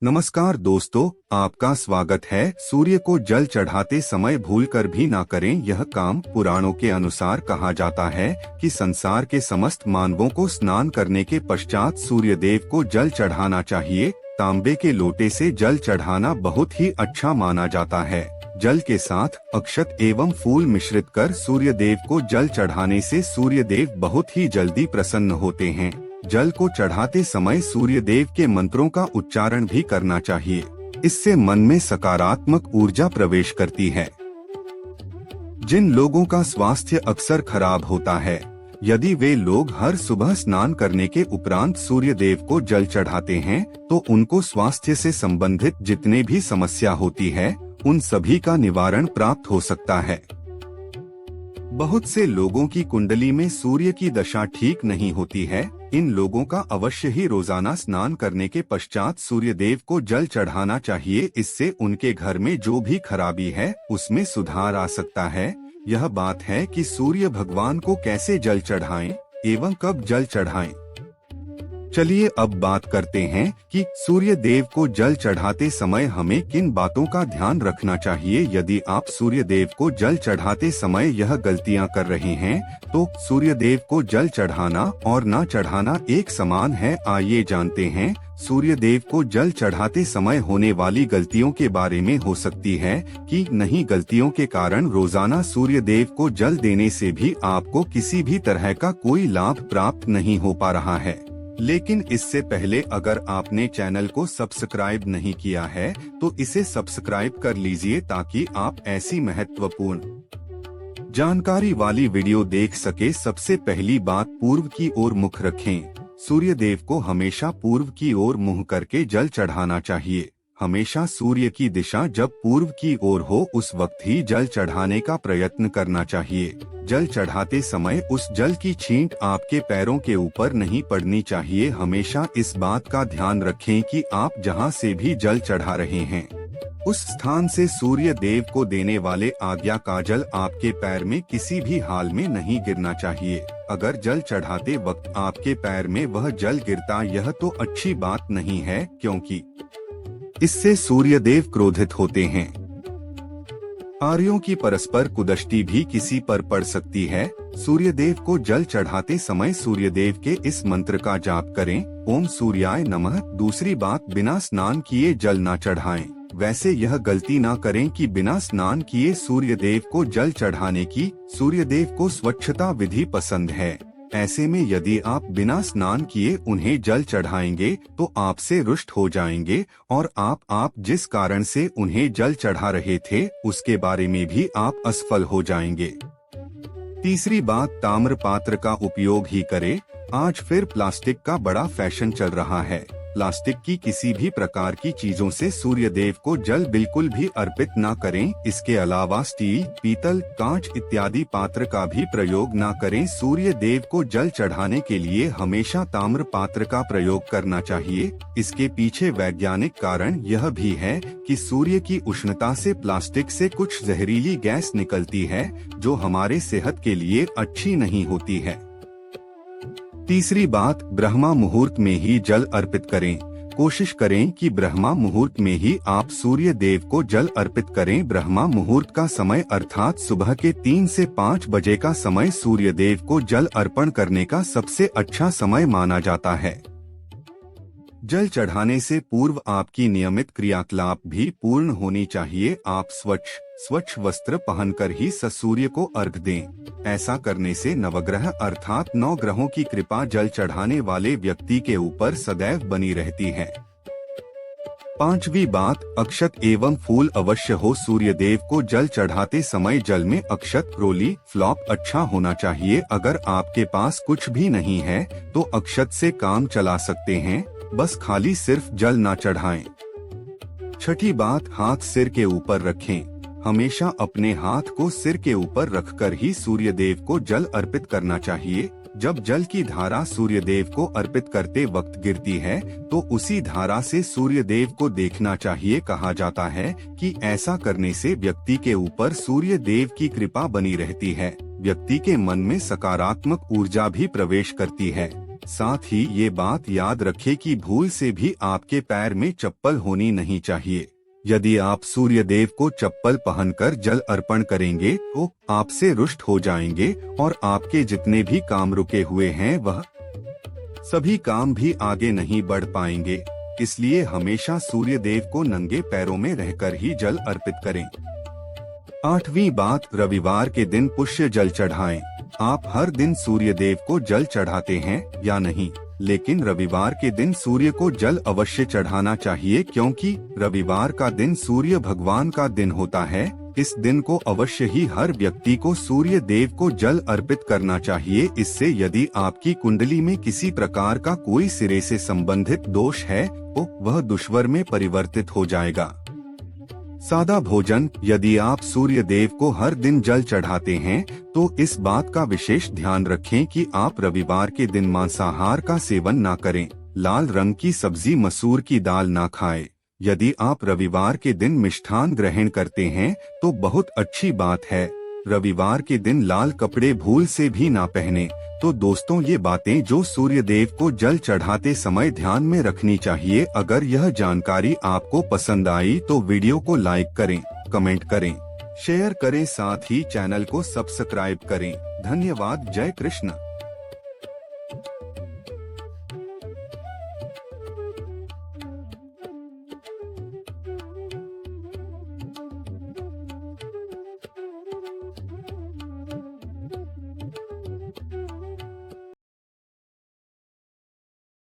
नमस्कार दोस्तों, आपका स्वागत है। सूर्य को जल चढ़ाते समय भूलकर भी ना करें यह काम। पुराणों के अनुसार कहा जाता है कि संसार के समस्त मानवों को स्नान करने के पश्चात सूर्य देव को जल चढ़ाना चाहिए। तांबे के लोटे से जल चढ़ाना बहुत ही अच्छा माना जाता है। जल के साथ अक्षत एवं फूल मिश्रित कर सूर्य देव को जल चढ़ाने से सूर्य देव बहुत ही जल्दी प्रसन्न होते हैं। जल को चढ़ाते समय सूर्य देव के मंत्रों का उच्चारण भी करना चाहिए। इससे मन में सकारात्मक ऊर्जा प्रवेश करती है। जिन लोगों का स्वास्थ्य अक्सर खराब होता है, यदि वे लोग हर सुबह स्नान करने के उपरांत सूर्य देव को जल चढ़ाते हैं तो उनको स्वास्थ्य से संबंधित जितने भी समस्या होती है उन सभी का निवारण प्राप्त हो सकता है। बहुत से लोगों की कुंडली में सूर्य की दशा ठीक नहीं होती है। इन लोगों का अवश्य ही रोजाना स्नान करने के पश्चात सूर्य देव को जल चढ़ाना चाहिए। इससे उनके घर में जो भी खराबी है उसमें सुधार आ सकता है। यह बात है कि सूर्य भगवान को कैसे जल चढ़ाएं एवं कब जल चढ़ाएं। चलिए अब बात करते हैं कि सूर्य देव को जल चढ़ाते समय हमें किन बातों का ध्यान रखना चाहिए। यदि आप सूर्य देव को जल चढ़ाते समय यह गलतियां कर रहे हैं तो सूर्य देव को जल चढ़ाना और ना चढ़ाना एक समान है। आइए जानते हैं सूर्य देव को जल चढ़ाते समय होने वाली गलतियों के बारे में। हो सकती है कि नहीं गलतियों के कारण रोजाना सूर्य देव को जल देने से भी आपको किसी भी तरह का कोई लाभ प्राप्त नहीं हो पा रहा है। लेकिन इससे पहले अगर आपने चैनल को सब्सक्राइब नहीं किया है तो इसे सब्सक्राइब कर लीजिए ताकि आप ऐसी महत्वपूर्ण जानकारी वाली वीडियो देख सके। सबसे पहली बात, पूर्व की ओर मुख रखें। सूर्य देव को हमेशा पूर्व की ओर मुंह करके जल चढ़ाना चाहिए। हमेशा सूर्य की दिशा जब पूर्व की ओर हो उस वक्त ही जल चढ़ाने का प्रयत्न करना चाहिए। जल चढ़ाते समय उस जल की छींट आपके पैरों के ऊपर नहीं पड़नी चाहिए। हमेशा इस बात का ध्यान रखें कि आप जहां से भी जल चढ़ा रहे हैं उस स्थान से सूर्य देव को देने वाले आज्ञा का जल आपके पैर में किसी भी हाल में नहीं गिरना चाहिए। अगर जल चढ़ाते वक्त आपके पैर में वह जल गिरता यह तो अच्छी बात नहीं है, क्योंकि इससे सूर्य देव क्रोधित होते हैं। आर्यों की परस्पर कुदृष्टि भी किसी पर पड़ सकती है। सूर्य देव को जल चढ़ाते समय सूर्य देव के इस मंत्र का जाप करें, ओम सूर्याय नमः। दूसरी बात, बिना स्नान किए जल न चढ़ाएं। वैसे यह गलती ना करें कि बिना स्नान किए सूर्य देव को जल चढ़ाने की। सूर्य देव को स्वच्छता विधि पसंद है। ऐसे में यदि आप बिना स्नान किए उन्हें जल चढ़ाएंगे तो आपसे रुष्ट हो जाएंगे और आप जिस कारण से उन्हें जल चढ़ा रहे थे उसके बारे में भी आप असफल हो जाएंगे। तीसरी बात, ताम्र पात्र का उपयोग ही करें। आज फिर प्लास्टिक का बड़ा फैशन चल रहा है। प्लास्टिक की किसी भी प्रकार की चीजों से सूर्य देव को जल बिल्कुल भी अर्पित ना करें। इसके अलावा स्टील, पीतल, कांच इत्यादि पात्र का भी प्रयोग ना करें। सूर्य देव को जल चढ़ाने के लिए हमेशा ताम्र पात्र का प्रयोग करना चाहिए। इसके पीछे वैज्ञानिक कारण यह भी है कि सूर्य की उष्णता से प्लास्टिक से कुछ जहरीली गैस निकलती है जो हमारे सेहत के लिए अच्छी नहीं होती है। तीसरी बात, ब्रह्मा मुहूर्त में ही जल अर्पित करें। कोशिश करें कि ब्रह्मा मुहूर्त में ही आप सूर्य देव को जल अर्पित करें। ब्रह्मा मुहूर्त का समय अर्थात सुबह के 3 से 5 बजे का समय सूर्य देव को जल अर्पण करने का सबसे अच्छा समय माना जाता है। जल चढ़ाने से पूर्व आपकी नियमित क्रियाकलाप भी पूर्ण होनी चाहिए। आप स्वच्छ वस्त्र पहनकर ही सूर्य को अर्घ दें। ऐसा करने से नवग्रह अर्थात 9 ग्रहों की कृपा जल चढ़ाने वाले व्यक्ति के ऊपर सदैव बनी रहती है। पांचवी बात, अक्षत एवं फूल अवश्य हो। सूर्य देव को जल चढ़ाते समय जल में अक्षत, रोली, फ्लॉप अच्छा होना चाहिए। अगर आपके पास कुछ भी नहीं है तो अक्षत से काम चला सकते हैं, बस खाली सिर्फ जल ना चढ़ाएं। छठी बात, हाथ सिर के ऊपर रखें। हमेशा अपने हाथ को सिर के ऊपर रखकर ही सूर्य देव को जल अर्पित करना चाहिए। जब जल की धारा सूर्य देव को अर्पित करते वक्त गिरती है तो उसी धारा से सूर्य देव को देखना चाहिए। कहा जाता है कि ऐसा करने से व्यक्ति के ऊपर सूर्य देव की कृपा बनी रहती है। व्यक्ति के मन में सकारात्मक ऊर्जा भी प्रवेश करती है। साथ ही ये बात याद रखें कि भूल से भी आपके पैर में चप्पल होनी नहीं चाहिए। यदि आप सूर्य देव को चप्पल पहनकर जल अर्पण करेंगे तो आपसे रुष्ट हो जाएंगे और आपके जितने भी काम रुके हुए हैं वह सभी काम भी आगे नहीं बढ़ पाएंगे। इसलिए हमेशा सूर्य देव को नंगे पैरों में रहकर ही जल अर्पित करें। 8वीं बात, रविवार के दिन पुष्य जल चढ़ाएं। आप हर दिन सूर्य देव को जल चढ़ाते हैं या नहीं, लेकिन रविवार के दिन सूर्य को जल अवश्य चढ़ाना चाहिए, क्योंकि रविवार का दिन सूर्य भगवान का दिन होता है। इस दिन को अवश्य ही हर व्यक्ति को सूर्य देव को जल अर्पित करना चाहिए। इससे यदि आपकी कुंडली में किसी प्रकार का कोई सिरे से संबंधित दोष है तो वह दुश्वर में परिवर्तित हो जाएगा। सादा भोजन, यदि आप सूर्य देव को हर दिन जल चढ़ाते हैं तो इस बात का विशेष ध्यान रखें कि आप रविवार के दिन मांसाहार का सेवन ना करें। लाल रंग की सब्जी, मसूर की दाल ना खाएं। यदि आप रविवार के दिन मिष्ठान ग्रहण करते हैं तो बहुत अच्छी बात है। रविवार के दिन लाल कपड़े भूल से भी ना पहने। तो दोस्तों, ये बातें जो सूर्य देव को जल चढ़ाते समय ध्यान में रखनी चाहिए। अगर यह जानकारी आपको पसंद आई तो वीडियो को लाइक करें, कमेंट करें, शेयर करें, साथ ही चैनल को सब्सक्राइब करें। धन्यवाद। जय कृष्ण।